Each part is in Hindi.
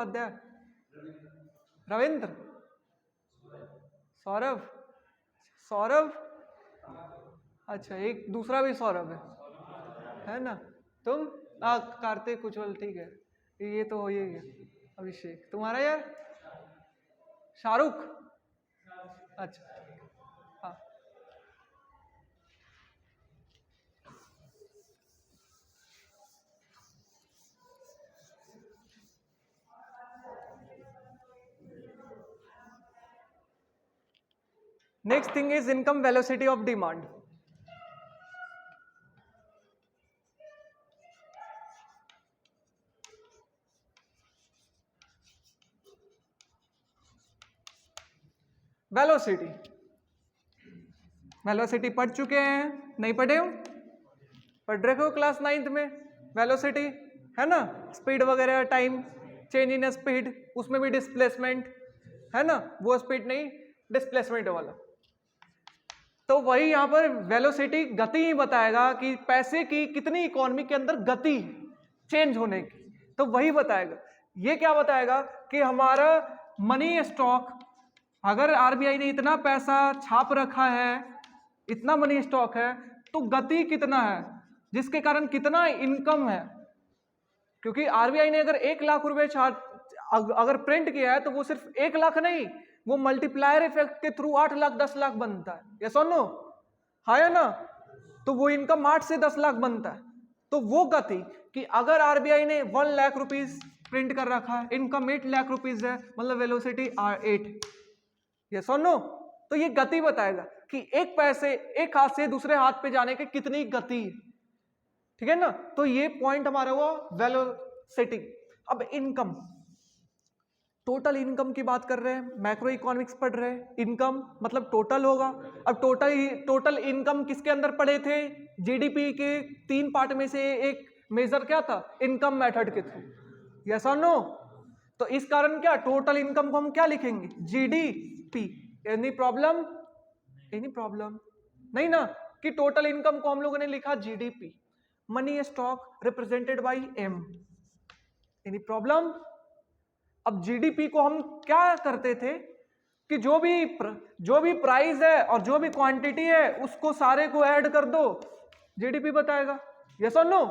अध्याय? रविंद्र, सौरभ, सौरभ, अच्छा एक दूसरा भी सौरभ है ना? तुम कार्तिक कुचल, ठीक है, ये तो हो ही है। अभिषेक, तुम्हारा यार? शाहरुख, अच्छा हाँ। Next thing is income velocity of demand. Velocity, velocity पढ़ चुके हैं? नहीं पढ़े हो? पढ़ रहे हो क्लास 9th में वेलोसिटी, है ना? स्पीड वगैरह, टाइम चेंज इन स्पीड, उसमें भी डिस्प्लेसमेंट, है ना? वो स्पीड नहीं, डिस्प्लेसमेंट वाला। तो वही यहां पर वेलोसिटी गति ही बताएगा कि पैसे की कितनी इकोनॉमी के अंदर गति चेंज होने की, तो वही बताएगा। ये क्या बताएगा कि हमारा मनी स्टॉक, अगर आरबीआई ने इतना पैसा छाप रखा है, इतना मनी स्टॉक है, तो गति कितना है, जिसके कारण कितना इनकम है। क्योंकि आरबीआई ने अगर 1 लाख रुपए अगर प्रिंट किया है, तो वो सिर्फ 1 लाख नहीं, वो मल्टीप्लायर इफेक्ट के थ्रू 8 लाख 10 लाख बनता है। यस और नो? हाँ या ना? तो वो इनकम 8 से 10 लाख बनता है। तो वो गति कि अगर आरबीआई ने 1 लाख रुपीज प्रिंट कर रखा है, इनकम 8 लाख रुपीज है, मतलब वेलोसिटी 8। यस और नो? तो ये गति बताएगा कि एक पैसे एक हाथ से दूसरे हाथ पे जाने की कितनी गति, ठीक है ना? तो ये पॉइंट हमारा हुआ वेलोसिटी। अब इनकम, टोटल इनकम की बात कर रहे हैं, मैक्रो इकोनॉमिक्स पढ़ रहे हैं, इनकम मतलब टोटल होगा। अब टोटल इनकम किसके अंदर पढ़े थे? जीडीपी के 3 पार्ट में से एक मेजर क्या था? इनकम मेथड के थ्रू। यस और नो? तो इस कारण क्या टोटल इनकम को हम क्या लिखेंगे? GDP. Any problem? Any problem नहीं ना कि टोटल इनकम को हम लोगों ने लिखा GDP, money stock represented by M. Any problem? अब जीडीपी को हम क्या करते थे कि जो भी प्राइस है और जो भी क्वांटिटी है उसको सारे को ऐड कर दो, जीडीपी बताएगा। यस और no?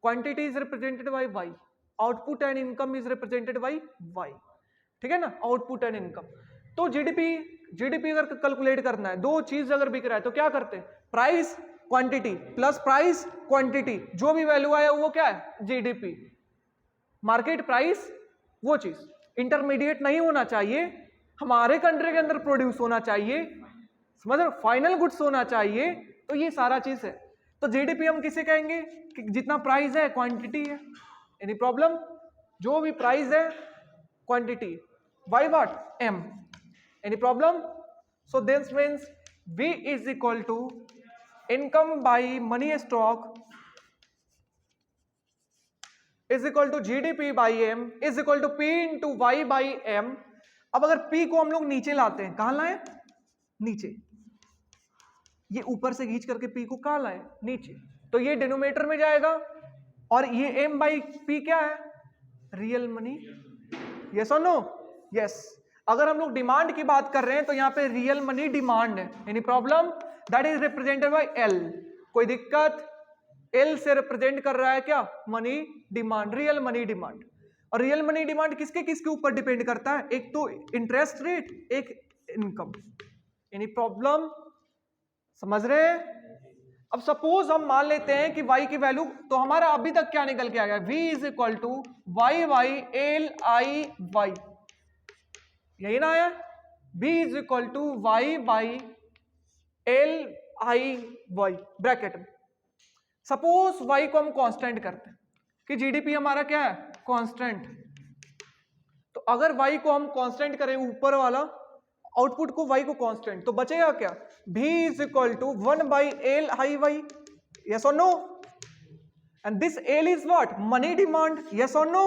Quantity is represented by Y, output and income is represented by Y, ठीक है ना? Output and income. तो जीडीपी अगर कैलकुलेट करना है, 2 चीज अगर बिक रहा है तो क्या करते हैं? Price quantity plus price quantity, जो भी वैल्यू आया वो क्या है? जीडीपी। मार्केट प्राइस वो चीज इंटरमीडिएट नहीं होना चाहिए, हमारे कंट्री के अंदर प्रोड्यूस होना चाहिए, समझ रहे? फाइनल गुड्स होना चाहिए। तो ये सारा चीज है। तो जीडीपी हम किसे कहेंगे? कि जितना प्राइस है क्वांटिटी है। Any problem? जो भी प्राइस है quantity, Y what? M. Any problem? So this means V is equal to income by money stock is equal to GDP by M is equal to P into Y by M. अब अगर P को हम लोग नीचे लाते हैं, कहां लाए? नीचे। ये ऊपर से खींच करके P को कहां लाए? नीचे। तो ये डिनोमिनेटर में जाएगा और ये M बाई P क्या है? Real money. यस और नो? यस। अगर हम लोग डिमांड की बात कर रहे हैं तो यहां पे रियल मनी डिमांड है। Any problem? That is represented bye L। कोई दिक्कत? L से रिप्रेजेंट कर रहा है क्या? Money demand, real money demand. और रियल मनी डिमांड किसके ऊपर डिपेंड करता है? एक तो इंटरेस्ट रेट, एक इनकम। Any problem? समझ रहे हैं? अब सपोज हम मान लेते हैं कि y की वैल्यू, तो हमारा अभी तक क्या निकल के आ गया? v is equal to Y by L I Y, यही ना आया? v is equal to Y by L I Y bracket में। सपोज y को हम कांस्टेंट करते हैं कि जीडीपी हमारा क्या है? कांस्टेंट। तो अगर y को हम कांस्टेंट करें, ऊपर वाला आउटपुट को y को कांस्टेंट, तो बचेगा क्या? v is equal to 1 by L I Y. Yes और no? And this L is what? Money demand. Yes और no?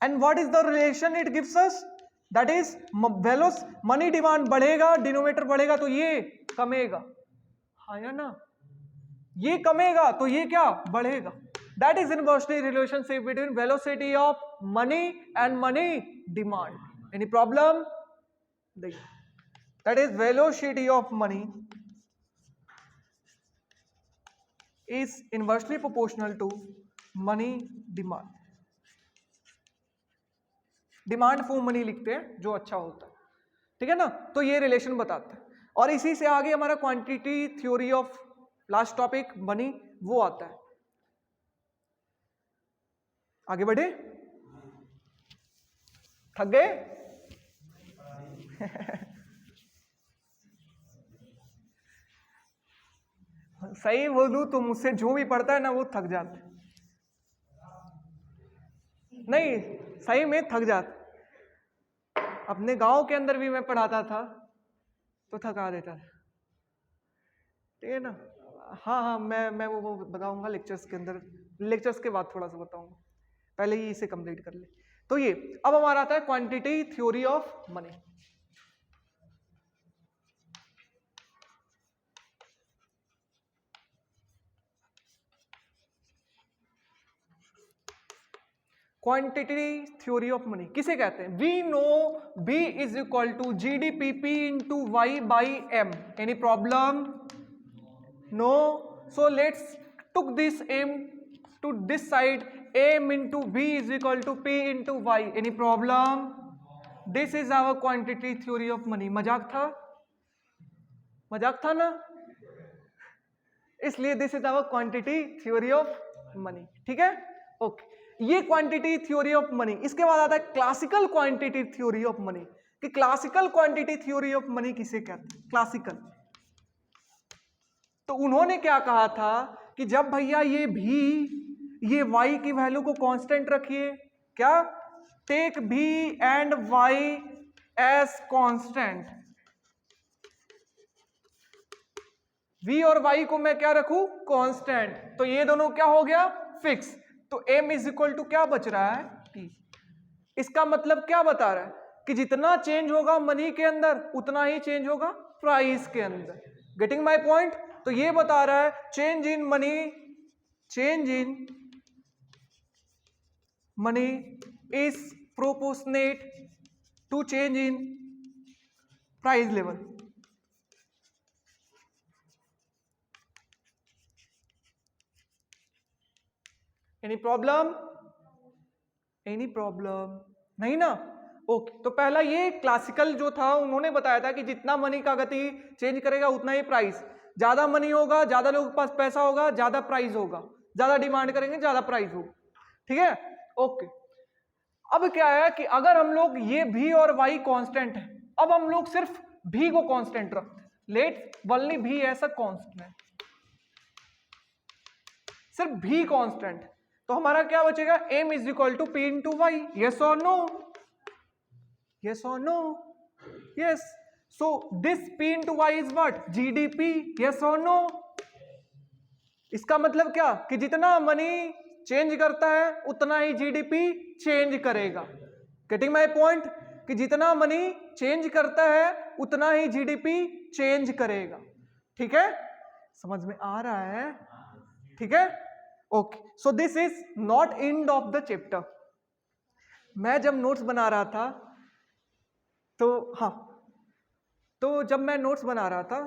And what is the relation it gives us? That is velocity money demand बढ़ेगा, डिनोमिनेटर बढ़ेगा तो ये कमेगा, हाँ या ना? ये कमेगा तो ये क्या? बढ़ेगा। That is inversely relationship between velocity of money and money demand. Any problem? That is velocity of money is inversely proportional to money demand. Demand for money लिखते हैं जो अच्छा होता है, ठीक है ना। तो ये रिलेशन बताता है, और इसी से आगे हमारा quantity theory of last topic money वो आता है। आगे बढ़े, थक गए? सही बोलूं तो मुझसे जो भी पढ़ता है ना वो थक जाता है, नहीं सही में थक जाता। अपने गांव के अंदर भी मैं पढ़ाता था तो थका देता था, ठीक है ना। हाँ हाँ, मैं वो बताऊंगा लेक्चर्स के अंदर, लेक्चर्स के बाद थोड़ा सा बताऊंगा, पहले ही इसे कंप्लीट कर ले। तो ये अब हमारा आता है quantity theory of money. Quantity theory of money किसे कहते हैं? We know B is equal to GDP into Y by M. Any problem? No. So let's took this m to this side, m into b is equal to p into y. Any problem? This is our quantity theory of money. मजाक था? मजाक था ना? इसलिए this is our quantity theory of money, ठीक है। ओके, ये क्वांटिटी थ्योरी ऑफ मनी। इसके बाद आता है classical quantity theory of money, कि classical quantity theory of money किसे कहते हैं? क्लासिकल। तो उन्होंने क्या कहा था कि जब भैया ये भी ये y की वैल्यू को कांस्टेंट रखिए, क्या? Take v and y as constant. v और y को मैं क्या रखूं? कांस्टेंट। तो ये दोनों क्या हो गया? फिक्स। तो m इज इक्वल टू क्या बच रहा है? t। इसका मतलब क्या बता रहा है कि जितना चेंज होगा मनी के अंदर उतना ही चेंज होगा प्राइस के अंदर। Getting my point? तो ये बता रहा है change in money, change in money is proportionate to change in price level. Any problem? Any problem? नहीं ना। ओके, तो पहला ये क्लासिकल जो था उन्होंने बताया था कि जितना मनी का गति चेंज करेगा उतना ही प्राइस। ज्यादा मनी होगा, ज्यादा लोगों के पास पैसा होगा, ज्यादा प्राइस होगा, ज्यादा डिमांड करेंगे, ज्यादा प्राइस होगा, ठीक है। ओके, अब क्या है कि अगर हम लोग ये भी और y कांस्टेंट है, अब हम लोग सिर्फ भी को कांस्टेंट रखते हैं। लेट वनली भी ऐसा कांस्टेंट, सिर्फ भी कांस्टेंट, तो हमारा क्या बचेगा? m is equal to p into Y. Yes और नो? यस और no? Yes. So this p into Y is what? GDP। Yes और नो? इसका मतलब क्या कि जितना मनी चेंज करता है उतना ही GDP चेंज करेगा। Getting my point? कि जितना मनी चेंज करता है उतना ही GDP चेंज करेगा, ठीक है। समझ में आ रहा है? ठीक है। Okay, so this is not end of the chapter. मैं जब नोट्स बना रहा था तो हाँ, तो जब मैं नोट्स बना रहा था